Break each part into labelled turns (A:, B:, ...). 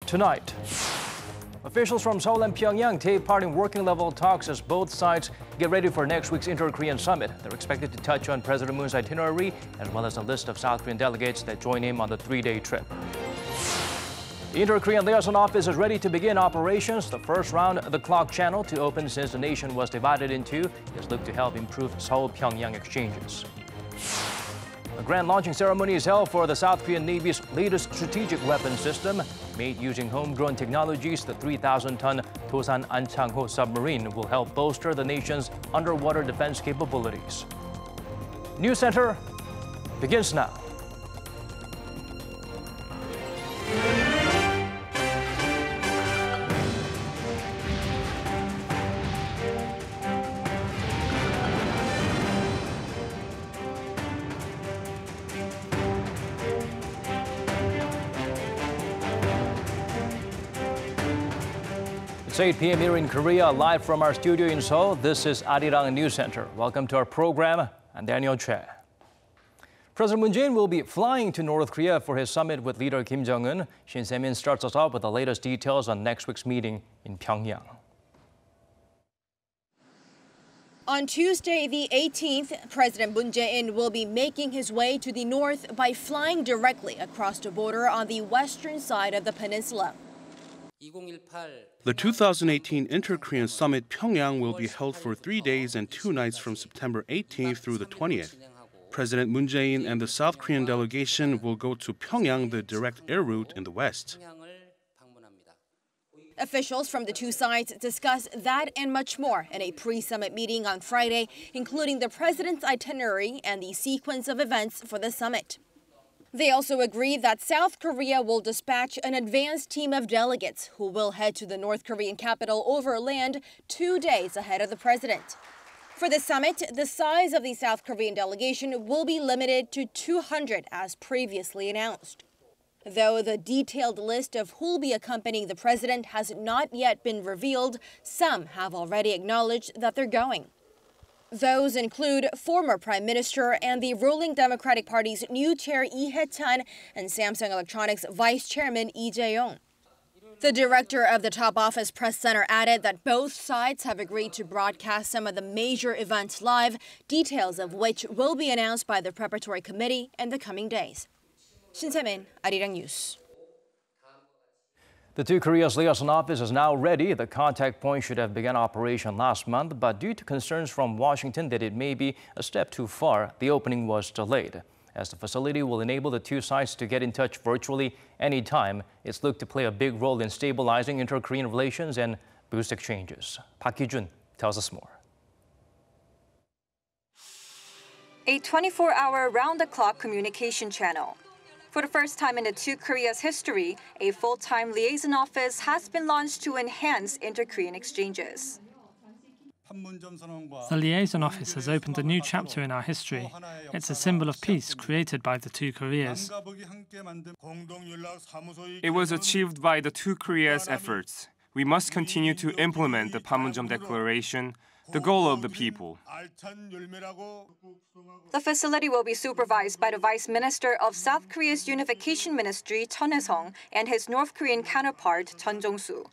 A: tonight. Officials from Seoul and Pyongyang take part in working-level talks as both sides get ready for next week's Inter-Korean Summit. They're expected to touch on President Moon's itinerary, as well as a list of South Korean delegates that join him on the three-day trip. The Inter-Korean liaison office is ready to begin operations. The first round-the-clock channel to open since the nation was divided in two is looked to help improve Seoul-Pyongyang exchanges. A grand launching ceremony is held for the South Korean Navy's latest strategic weapon system. Made using homegrown technologies, the 3,000-ton Tosan Anchang-ho submarine will help bolster the nation's underwater defense capabilities. NEWSCENTER begins now. It's 8 p.m. here in Korea, live from our studio in Seoul. This is Arirang News Center. Welcome to our program. I'm Daniel Che. President Moon Jae-in will be flying to North Korea for his summit with leader Kim Jong-un. Shin Se-min starts us off with the latest details on next week's meeting in Pyongyang.
B: On Tuesday, the 18th, President Moon Jae-in will be making his way to the north by flying directly across the border on the western side of the peninsula.
C: The 2018 Inter-Korean Summit Pyeongyang will be held for 3 days and 2 nights from September 18th through the 20th. President Moon Jae-in and the South Korean delegation will go to Pyeongyang, the direct air route in the west.
B: Officials from the two sides discuss that and much more in a pre-summit meeting on Friday, including the president's itinerary and the sequence of events for the summit. They also agreed that South Korea will dispatch an advanced team of delegates who will head to the North Korean capital over land 2 days ahead of the president. For the summit, the size of the South Korean delegation will be limited to 200 as previously announced. Though the detailed list of who'll be accompanying the president has not yet been revealed, some have already acknowledged that they're going. Those include former Prime Minister and the ruling Democratic Party's new chair Lee Hae-chan and Samsung Electronics Vice Chairman Lee Jae-yong. The director of the top office press center added that both sides have agreed to broadcast some of the major events live, details of which will be announced by the preparatory committee in the coming days. Shin Se-min, Arirang News.
A: The two Korea's liaison office is now ready. The contact point should have begun operation last month, but due to concerns from Washington that it may be a step too far, the opening was delayed. As the facility will enable the two sides to get in touch virtually anytime, it's looked to play a big role in stabilizing inter-Korean relations and boost exchanges. Park Hee-jun tells us more.
D: A 24-hour round-the-clock communication channel. For the first time in the two Koreas' history, a full-time liaison office has been launched to enhance inter-Korean exchanges.
E: The liaison office has opened a new chapter in our history. It's a symbol of peace created by the two Koreas.
F: It was achieved by the two Koreas' efforts. We must continue to implement the Panmunjom Declaration, the goal of the people.
D: The facility will be supervised by the Vice Minister of South Korea's Unification Ministry, Chun Hae-sung, and his North Korean counterpart, Chun Jong-soo.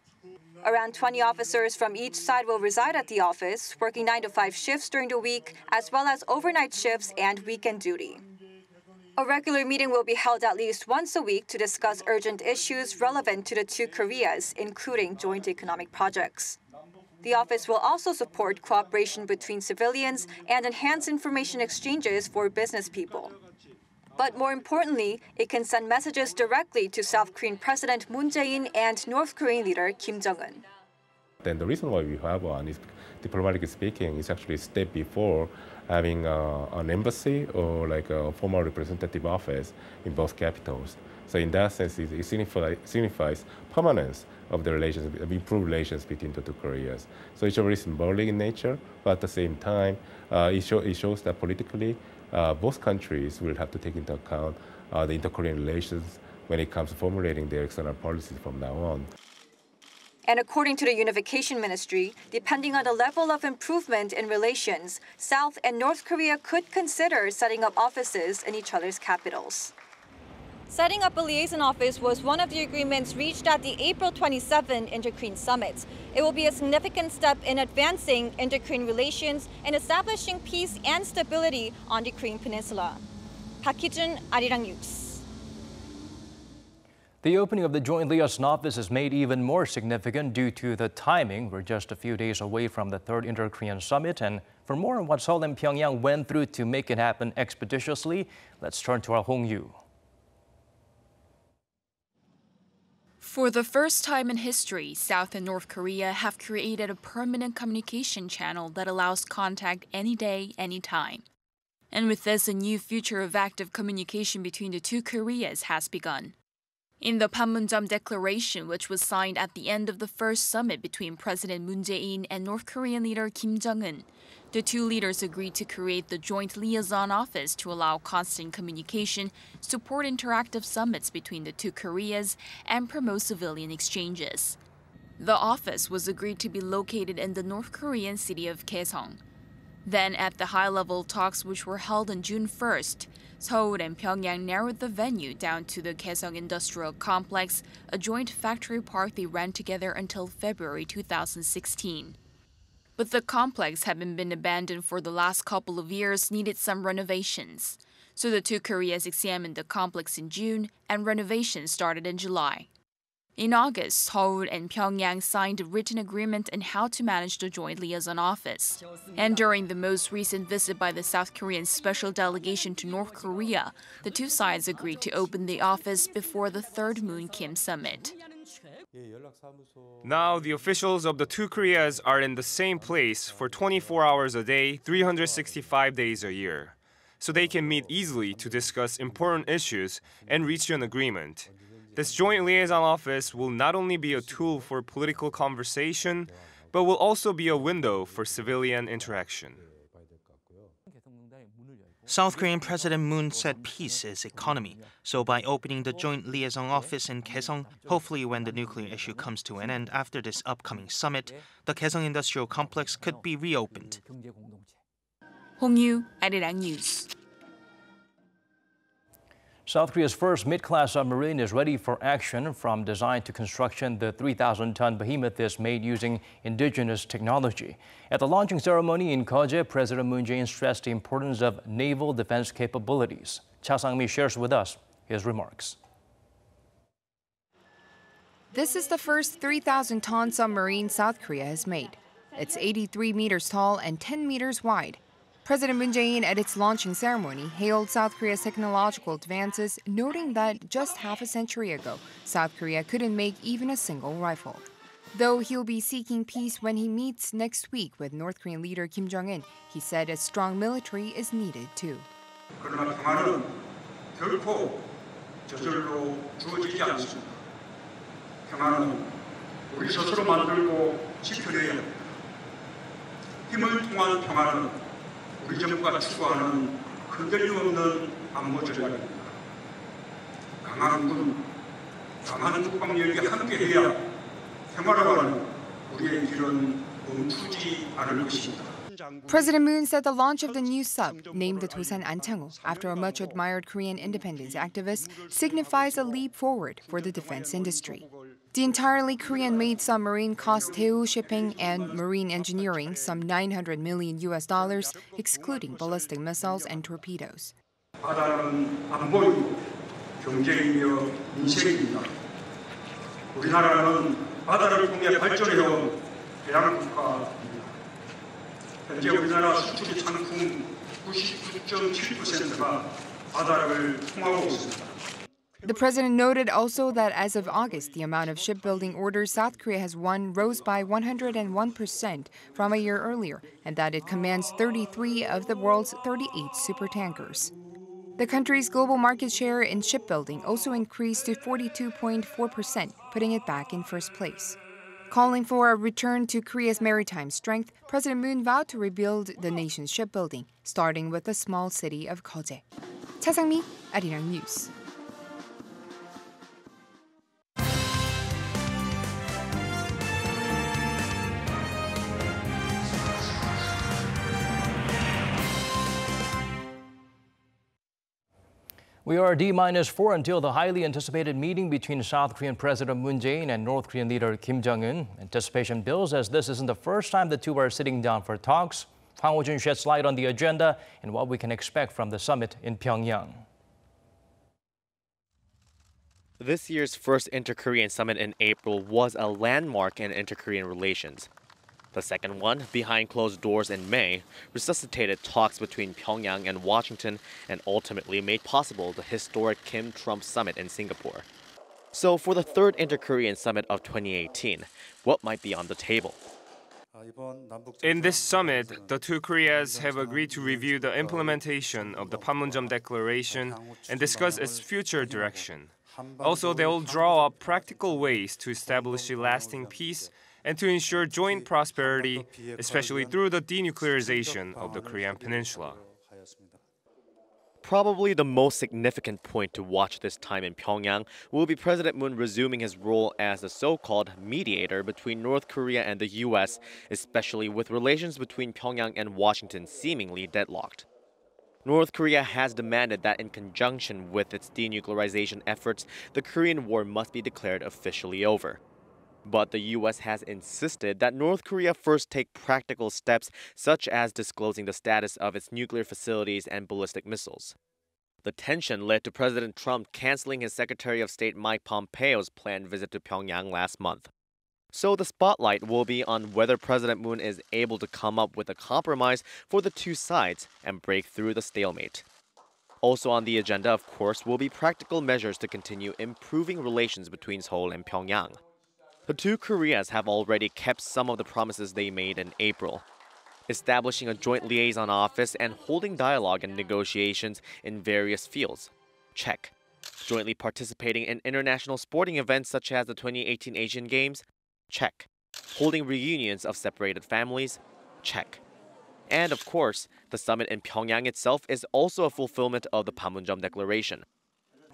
D: Around 20 officers from each side will reside at the office, working 9 to 5 shifts during the week, as well as overnight shifts and weekend duty. A regular meeting will be held at least once a week to discuss urgent issues relevant to the two Koreas, including joint economic projects. The office will also support cooperation between civilians and enhance information exchanges for business people. But more importantly, it can send messages directly to South Korean President Moon Jae-in and North Korean leader Kim Jong-un.
G: Then the reason why we have one is, diplomatically speaking, is actually a step before having an embassy or like a formal representative office in both capitals. So in that sense, it signifies permanence of the relations, improved relations between the two Koreas. So it's very symbolic in nature, but at the same time, it shows that politically, both countries will have to take into account the inter-Korean relations when it comes to formulating their external policies from now on.
D: And according to the Unification Ministry, depending on the level of improvement in relations, South and North Korea could consider setting up offices in each other's capitals. Setting up a liaison office was one of the agreements reached at the April 27 Inter-Korean Summit. It will be a significant step in advancing Inter-Korean relations and establishing peace and stability on the Korean Peninsula. Park Hee-jun, Arirang News.
A: The opening of the joint liaison office is made even more significant due to the timing. We're just a few days away from the third Inter-Korean Summit. And for more on what Seoul and Pyongyang went through to make it happen expeditiously, let's turn to our Hong-Yu.
H: For the first time in history, South and North Korea have created a permanent communication channel that allows contact any day, anytime. And with this, a new future of active communication between the two Koreas has begun. In the Panmunjom Declaration, which was signed at the end of the first summit between President Moon Jae-in and North Korean leader Kim Jong-un, the two leaders agreed to create the joint liaison office to allow constant communication, support interactive summits between the two Koreas, and promote civilian exchanges. The office was agreed to be located in the North Korean city of Kaesong. Then, at the high-level talks which were held on June 1st, Seoul and Pyongyang narrowed the venue down to the Kaesong Industrial Complex, a joint factory park they ran together until February 2016. But the complex, having been abandoned for the last couple of years, needed some renovations. So the two Koreas examined the complex in June, and renovations started in July. In August, Seoul and Pyongyang signed a written agreement on how to manage the joint liaison office. And during the most recent visit by the South Korean special delegation to North Korea, the two sides agreed to open the office before the third Moon-Kim summit.
F: Now, the officials of the two Koreas are in the same place for 24 hours a day, 365 days a year. So they can meet easily to discuss important issues and reach an agreement. This joint liaison office will not only be a tool for political conversation, but will also be a window for civilian interaction.
I: South Korean President Moon said peace is economy. So by opening the joint liaison office in Kaesong, hopefully when the nuclear issue comes to an end after this upcoming summit, the Kaesong Industrial Complex could be reopened.
H: Hong-Yu, Arirang News.
A: South Korea's first mid-class submarine is ready for action. From design to construction, the 3,000-ton behemoth is made using indigenous technology. At the launching ceremony in Koje, President Moon Jae-in stressed the importance of naval defense capabilities. Cha Sang-mi shares with us his remarks.
J: This is the first 3,000-ton submarine South Korea has made. It's 83 meters tall and 10 meters wide. President Moon Jae-in at its launching ceremony hailed South Korea's technological advances, noting that just half a century ago, South Korea couldn't make even a single rifle. Though he'll be seeking peace when he meets next week with North Korean leader Kim Jong-un, he said a strong military is needed too.
K: 그러나 평화는 결코 저절로 주어지지 않습니다. 평화는 우리 스스로 만들고 지켜내야 합니다. 힘을 통한 평화는 우리 정부가 추구하는 흔들림 없는 안보 전략입니다. 강한 군, 강한 국방력이 함께해야 평화라고 하는 우리의 길은 멈추지 않을 것입니다.
J: President Moon said the launch of the new sub, named the Dosan Anchangho, after a much-admired Korean independence activist, signifies a leap forward for the defense industry. The entirely Korean-made submarine cost Daewoo Shipping and Marine Engineering some $900 million, excluding ballistic missiles and torpedoes.
K: 바다는 안보이고 경제이며 민생입니다. 우리나라는 바다를 통해 발전해온 해양 국가입니다. 현재 우리나라 수출입 상품 99.7%가 바다를 통하고 있습니다.
J: The president noted also that as of August, the amount of shipbuilding orders South Korea has won rose by 101% from a year earlier, and that it commands 33 of the world's 38 supertankers. The country's global market share in shipbuilding also increased to 42.4%, putting it back in first place. Calling for a return to Korea's maritime strength, President Moon vowed to rebuild the nation's shipbuilding, starting with the small city of Koje. Cha Sang-mi, Arirang News.
A: We are D-4 until the highly anticipated meeting between South Korean President Moon Jae-in and North Korean leader Kim Jong-un. Anticipation builds as this isn't the first time the two are sitting down for talks. Hwang Ho-jun sheds light on the agenda and what we can expect from the summit in Pyongyang.
L: This year's first Inter-Korean Summit in April was a landmark in inter-Korean relations. The second one, behind closed doors in May, resuscitated talks between Pyongyang and Washington and ultimately made possible the historic Kim-Trump summit in Singapore. So for the third Inter-Korean Summit of 2018, what might be on the table?
F: In this summit, the two Koreas have agreed to review the implementation of the Panmunjom Declaration and discuss its future direction. Also, they will draw up practical ways to establish a lasting peace and to ensure joint prosperity, especially through the denuclearization of the Korean peninsula.
L: Probably the most significant point to watch this time in Pyongyang will be President Moon resuming his role as the so-called mediator between North Korea and the U.S., especially with relations between Pyongyang and Washington seemingly deadlocked. North Korea has demanded that in conjunction with its denuclearization efforts, the Korean War must be declared officially over. But the U.S. has insisted that North Korea first take practical steps, such as disclosing the status of its nuclear facilities and ballistic missiles. The tension led to President Trump canceling his Secretary of State Mike Pompeo's planned visit to Pyongyang last month. So the spotlight will be on whether President Moon is able to come up with a compromise for the two sides and break through the stalemate. Also on the agenda, of course, will be practical measures to continue improving relations between Seoul and Pyongyang. The two Koreas have already kept some of the promises they made in April. Establishing a joint liaison office and holding dialogue and negotiations in various fields. Check. Jointly participating in international sporting events such as the 2018 Asian Games. Check. Holding reunions of separated families. Check. And of course, the summit in Pyongyang itself is also a fulfillment of the Panmunjom Declaration.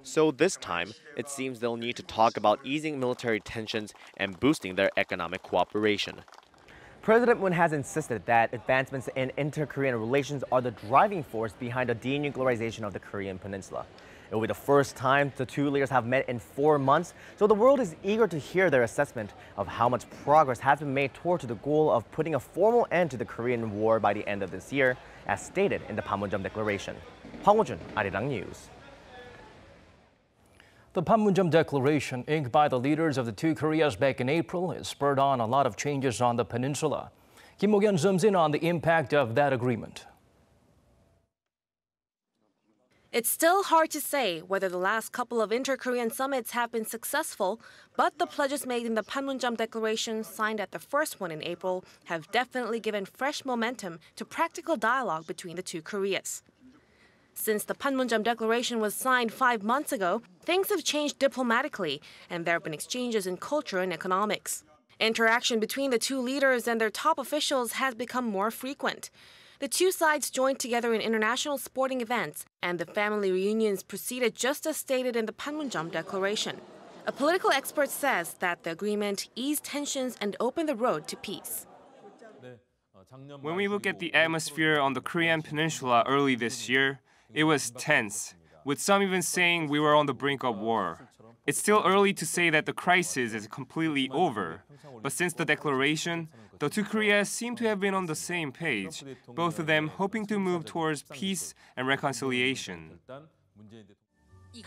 L: So this time, it seems they'll need to talk about easing military tensions and boosting their economic cooperation.
M: President Moon has insisted that advancements in inter-Korean relations are the driving force behind the denuclearization of the Korean peninsula. It will be the first time the two leaders have met in 4 months, so the world is eager to hear their assessment of how much progress has been made toward the goal of putting a formal end to the Korean War by the end of this year, as stated in the Panmunjom Declaration. Hwang Ho-jun, Arirang News.
A: The Panmunjom Declaration, inked by the leaders of the two Koreas back in April, has spurred on a lot of changes on the peninsula. Kim Mo-kyun zooms in on the impact of that agreement.
N: It's still hard to say whether the last couple of inter-Korean summits have been successful, but the pledges made in the Panmunjom Declaration, signed at the first one in April, have definitely given fresh momentum to practical dialogue between the two Koreas. Since the Panmunjom Declaration was signed 5 months ago, things have changed diplomatically, and there have been exchanges in culture and economics. Interaction between the two leaders and their top officials has become more frequent. The two sides joined together in international sporting events, and the family reunions proceeded just as stated in the Panmunjom Declaration. A political expert says that the agreement eased tensions and opened the road to peace.
F: When we look at the atmosphere on the Korean peninsula early this year, it was tense, with some even saying we were on the brink of war. It's still early to say that the crisis is completely over, but since the declaration, the two Koreas seem to have been on the same page, both of them hoping to move towards peace and reconciliation.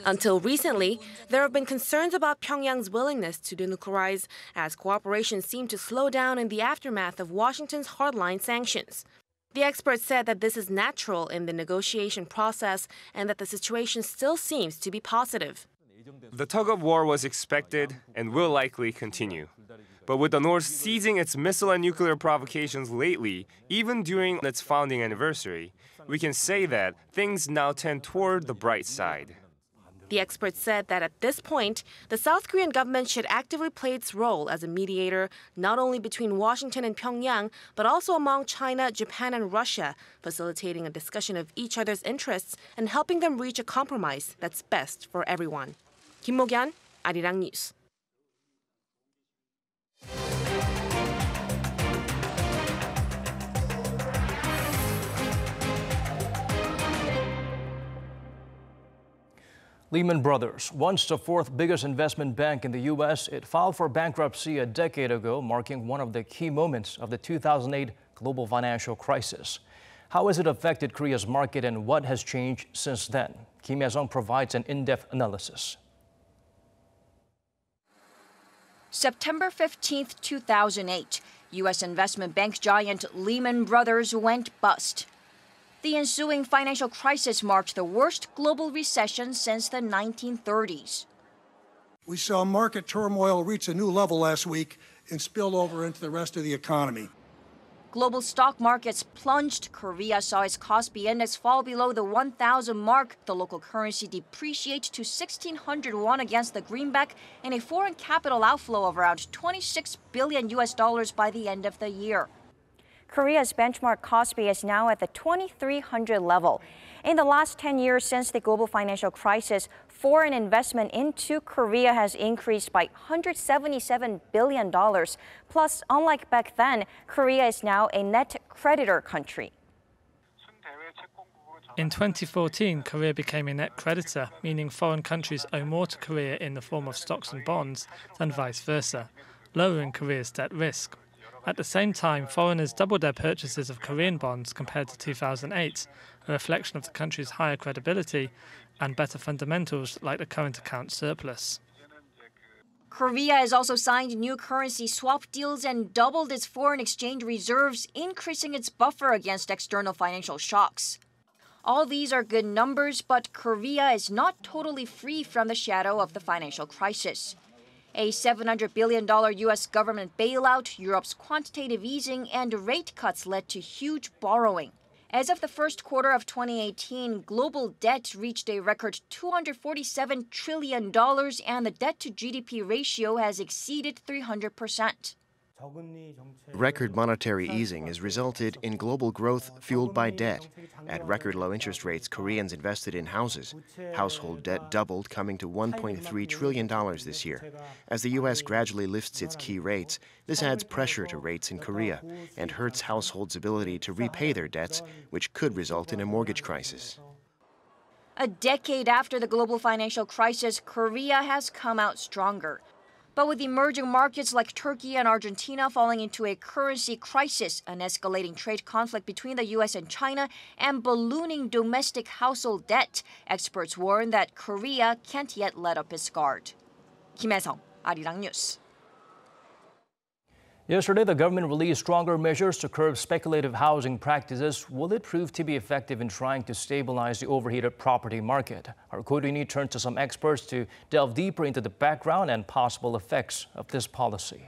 N: Until recently, there have been concerns about Pyongyang's willingness to denuclearize, as cooperation seemed to slow down in the aftermath of Washington's hardline sanctions. The expert said that this is natural in the negotiation process and that the situation still seems to be positive.
F: The tug-of-war was expected and will likely continue. But with the North seizing its missile and nuclear provocations lately, even during its founding anniversary, we can say that things now tend toward the bright side.
N: The expert said that at this point, the South Korean government should actively play its role as a mediator, not only between Washington and Pyongyang, but also among China, Japan, and Russia, facilitating a discussion of each other's interests and helping them reach a compromise that's best for everyone. Kim Mo-kyun, Arirang News.
A: Lehman Brothers, once the fourth biggest investment bank in the U.S., it filed for bankruptcy a decade ago, marking one of the key moments of the 2008 global financial crisis. How has it affected Korea's market and what has changed since then? Kim Hye-sung provides an in-depth analysis.
O: September 15, 2008, U.S. investment bank giant Lehman Brothers went bust. The ensuing financial crisis marked the worst global recession since the 1930s.
K: We saw market turmoil reach a new level last week and spill over into the rest of the economy.
O: Global stock markets plunged. Korea saw its Kospi index fall below the 1,000 mark. The local currency depreciate to 1,600 won against the greenback, and a foreign capital outflow of around $26 billion by the end of the year.
P: Korea's benchmark Kospi is now at the 2,300 level. In the last 10 years since the global financial crisis, foreign investment into Korea has increased by $177 billion. Plus, unlike back then, Korea is now a net creditor country.
E: In 2014, Korea became a net creditor, meaning foreign countries owe more to Korea in the form of stocks and bonds than vice versa, lowering Korea's debt risk. At the same time, foreigners doubled their purchases of Korean bonds compared to 2008, a reflection of the country's higher credibility and better fundamentals like the current account surplus.
O: Korea has also signed new currency swap deals and doubled its foreign exchange reserves, increasing its buffer against external financial shocks. All these are good numbers, but Korea is not totally free from the shadow of the financial crisis. A $700 billion U.S. government bailout, Europe's quantitative easing, and rate cuts led to huge borrowing. As of the first quarter of 2018, global debt reached a record $247 trillion, and the debt-to-GDP ratio has exceeded 300%.
Q: Record monetary easing has resulted in global growth fueled by debt. At record low interest rates, Koreans invested in houses. Household debt doubled, coming to $1.3 trillion this year. As the U.S. gradually lifts its key rates, this adds pressure to rates in Korea and hurts households' ability to repay their debts, which could result in a mortgage crisis.
O: A decade after the global financial crisis, Korea has come out stronger. But with emerging markets like Turkey and Argentina falling into a currency crisis, an escalating trade conflict between the U.S. and China, and ballooning domestic household debt, experts warn that Korea can't yet let up its guard. Kim Hye-sung, Arirang News.
A: Yesterday, the government released stronger measures to curb speculative housing practices. Will it prove to be effective in trying to stabilize the overheated property market? Our Ko-Roon-hee turns to some experts to delve deeper into the background and possible effects of this policy.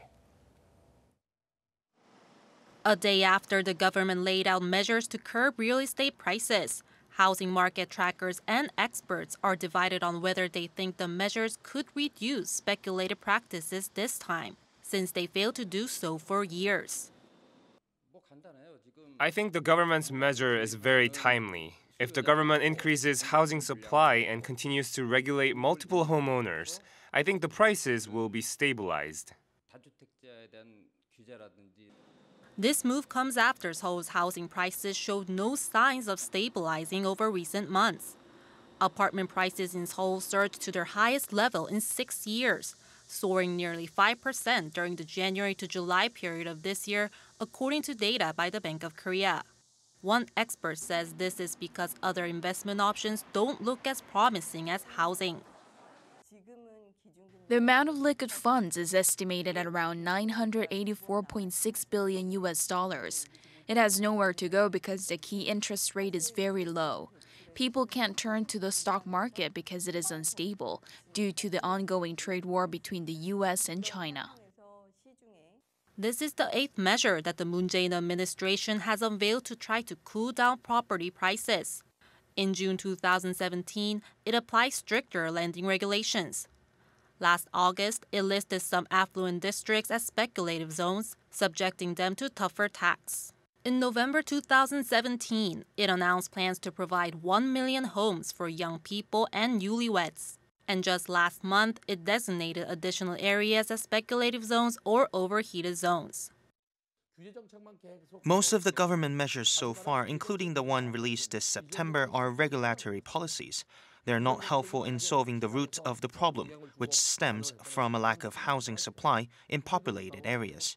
R: A day after the government laid out measures to curb real estate prices, housing market trackers and experts are divided on whether they think the measures could reduce speculative practices this time, since they failed to do so for years.
F: I think the government's measure is very timely. If the government increases housing supply and continues to regulate multiple homeowners, I think the prices will be stabilized.
R: This move comes after Seoul's housing prices showed no signs of stabilizing over recent months. Apartment prices in Seoul surged to their highest level in 6 years, soaring nearly 5% during the January to July period of this year, according to data by the Bank of Korea. One expert says this is because other investment options don't look as promising as housing.
H: The amount of liquid funds is estimated at around $984.6 billion US. It has nowhere to go because the key interest rate is very low. People can't turn to the stock market because it is unstable due to the ongoing trade war between the U.S. and China.
R: This is the 8th measure that the Moon Jae-in administration has unveiled to try to cool down property prices. In June 2017, it applied stricter lending regulations. Last August, it listed some affluent districts as speculative zones, subjecting them to tougher tax. In November 2017, it announced plans to provide 1 million homes for young people and newlyweds. And just last month, it designated additional areas as speculative zones or overheated zones.
I: Most of the government measures so far, including the one released this September, are regulatory policies. They're not helpful in solving the root of the problem, which stems from a lack of housing supply in populated areas.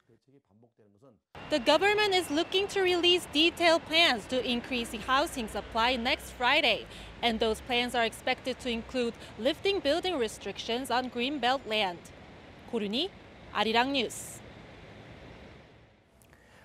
R: The government is looking to release detailed plans to increase the housing supply next Friday. And those plans are expected to include lifting building restrictions on Greenbelt land. 고르니, Arirang News.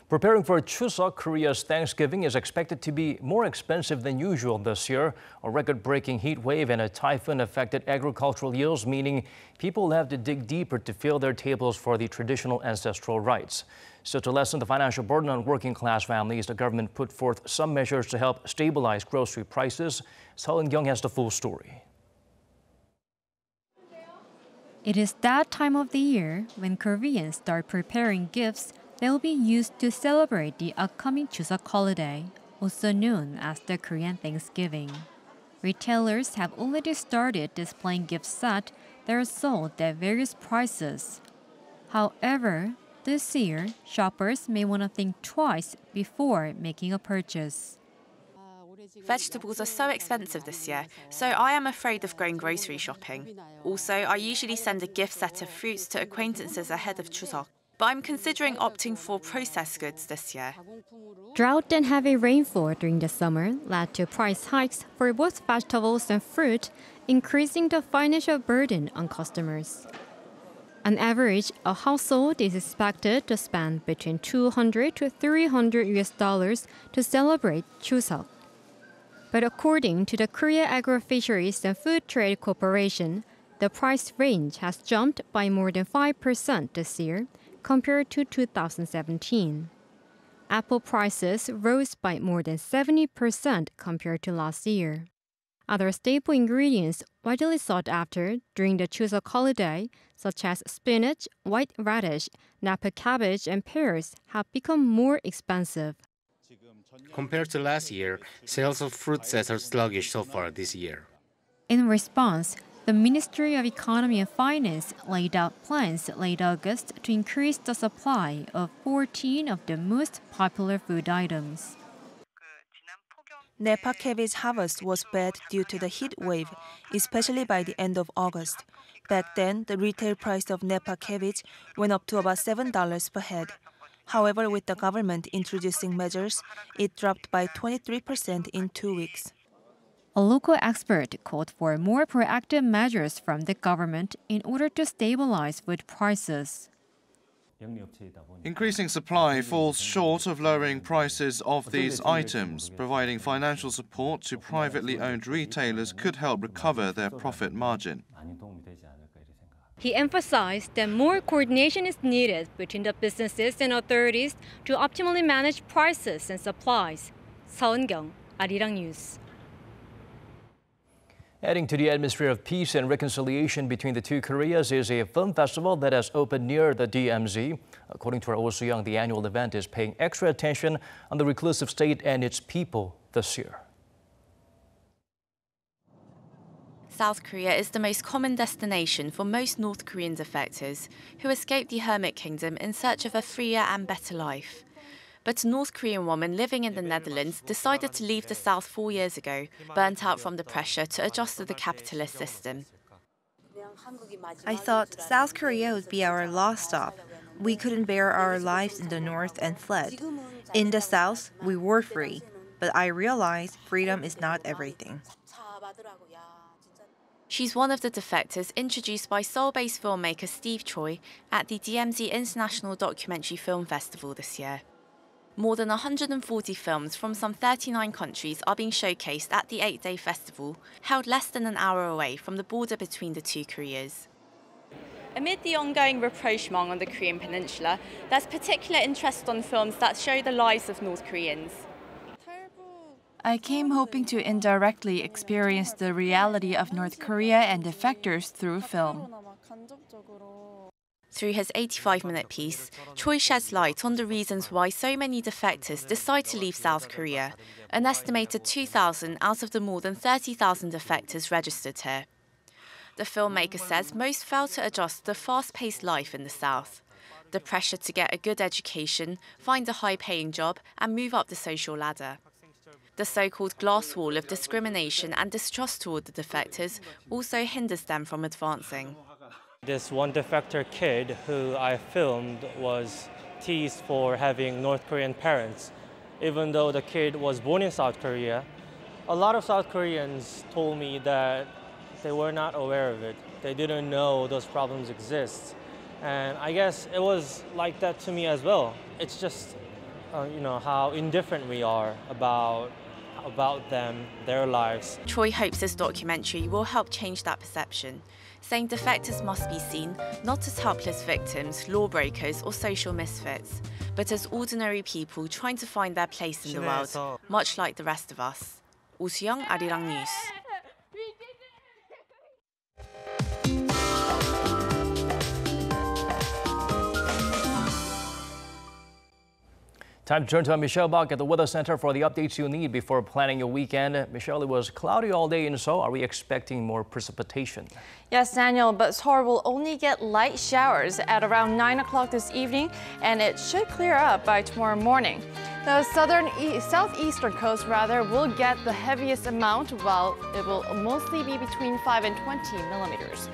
A: Preparing for Chuseok, Korea's Thanksgiving is expected to be more expensive than usual this year. A record-breaking heat wave and a typhoon affected agricultural yields, meaning people will have to dig deeper to fill their tables for the traditional ancestral rites. So to lessen the financial burden on working-class families, the government put forth some measures to help stabilize grocery prices. Seon-kyung has the full story.
S: It is that time of the year when Koreans start preparing gifts that will be used to celebrate the upcoming Chuseok holiday, also known as the Korean Thanksgiving. Retailers have already started displaying gift sets that are sold at various prices. However, this year, shoppers may want to think twice before making a purchase.
T: Vegetables are so expensive this year, so I am afraid of going grocery shopping. Also, I usually send a gift set of fruits to acquaintances ahead of Chuseok, but I'm considering opting for processed goods this year.
S: Drought and heavy rainfall during the summer led to price hikes for both vegetables and fruit, increasing the financial burden on customers. On average, a household is expected to spend between $200 to $300 to celebrate Chuseok. But according to the Korea Agro-Fisheries and Food Trade Corporation, the price range has jumped by more than 5% this year compared to 2017. Apple prices rose by more than 70% compared to last year. Other staple ingredients widely sought after during the Chuseok holiday, such as spinach, white radish, napa cabbage, and pears, have become more expensive.
U: Compared to last year, sales of fruit sets are sluggish so far this year.
S: In response, the Ministry of Economy and Finance laid out plans late August to increase the supply of 14 of the most popular food items.
V: Napa cabbage harvest was bad due to the heat wave, especially by the end of August. Back then, the retail price of Napa cabbage went up to about $7 per head. However, with the government introducing measures, it dropped by 23% in 2 weeks.
S: A local expert called for more proactive measures from the government in order to stabilize food prices.
W: Increasing supply falls short of lowering prices of these items. Providing financial support to privately owned retailers could help recover their profit margin.
S: He emphasized that more coordination is needed between the businesses and authorities to optimally manage prices and supplies. Seon-kyung, Arirang News.
A: Adding to the atmosphere of peace and reconciliation between the two Koreas is a film festival that has opened near the DMZ. According to our Oh Soo-young, the annual event is paying extra attention on the reclusive state and its people this year.
T: South Korea is the most common destination for most North Korean defectors who escaped the Hermit Kingdom in search of a freer and better life. But a North Korean woman living in the Netherlands decided to leave the South 4 years ago, burnt out from the pressure to adjust to the capitalist system.
V: I thought South Korea would be our last stop. We couldn't bear our lives in the North and fled. In the South, we were free, but I realized freedom is not everything.
T: She's one of the defectors introduced by Seoul-based filmmaker Steve Choi at the DMZ International Documentary Film Festival this year. More than 140 films from some 39 countries are being showcased at the 8-day festival, held less than an hour away from the border between the two Koreas. Amid the ongoing rapprochement on the Korean peninsula, there's particular interest on films that show the lives of North Koreans.
V: I came hoping to indirectly experience the reality of North Korea and defectors through film.
T: Through his 85-minute piece, Choi sheds light on the reasons why so many defectors decide to leave South Korea, an estimated 2,000 out of the more than 30,000 defectors registered here. The filmmaker says most fail to adjust to the fast-paced life in the South. The pressure to get a good education, find a high-paying job, and move up the social ladder. The so-called glass wall of discrimination and distrust toward the defectors also hinders them from advancing.
B: This one defector kid who I filmed was teased for having North Korean parents. Even though the kid was born in South Korea, a lot of South Koreans told me that they were not aware of it. They didn't know those problems exist. And I guess it was like that to me as well. It's just, how indifferent we are about them, their lives.
T: Choi hopes this documentary will help change that perception, saying defectors must be seen not as helpless victims, lawbreakers or social misfits, but as ordinary people trying to find their place in the world, much like the rest of us. Chuseok, Arirang News.
A: Time to turn to Michelle Bach at the Weather Center for the updates you need before planning your weekend. Michelle, it was cloudy all day in Seoul. Are we expecting more precipitation?
C: Yes, Daniel, but Seoul will only get light showers at around 9 o'clock this evening, and it should clear up by tomorrow morning. The southeastern coast will get the heaviest amount, while it will mostly be between 5 and 20 millimeters.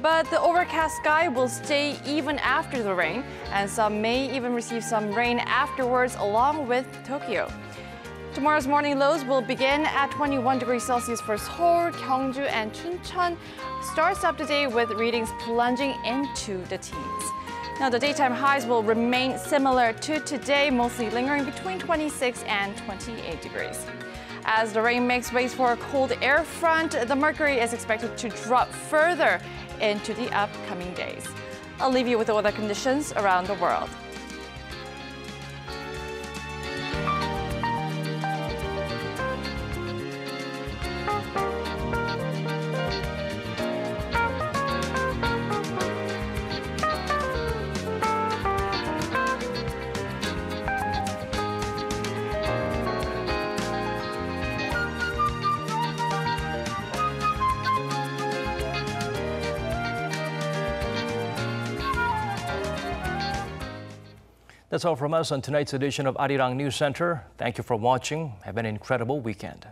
C: But the overcast sky will stay even after the rain, and some may even receive some rain afterwards along with Tokyo. Tomorrow's morning lows will begin at 21 degrees Celsius for Seoul, Gyeongju, and Chuncheon. Starts up the day with readings plunging into the teens. Now, the daytime highs will remain similar to today, mostly lingering between 26 and 28 degrees. As the rain makes way for a cold air front, the mercury is expected to drop further into the upcoming days. I'll leave you with the weather conditions around the world.
A: That's all from us on tonight's edition of Arirang News Center. Thank you for watching. Have an incredible weekend.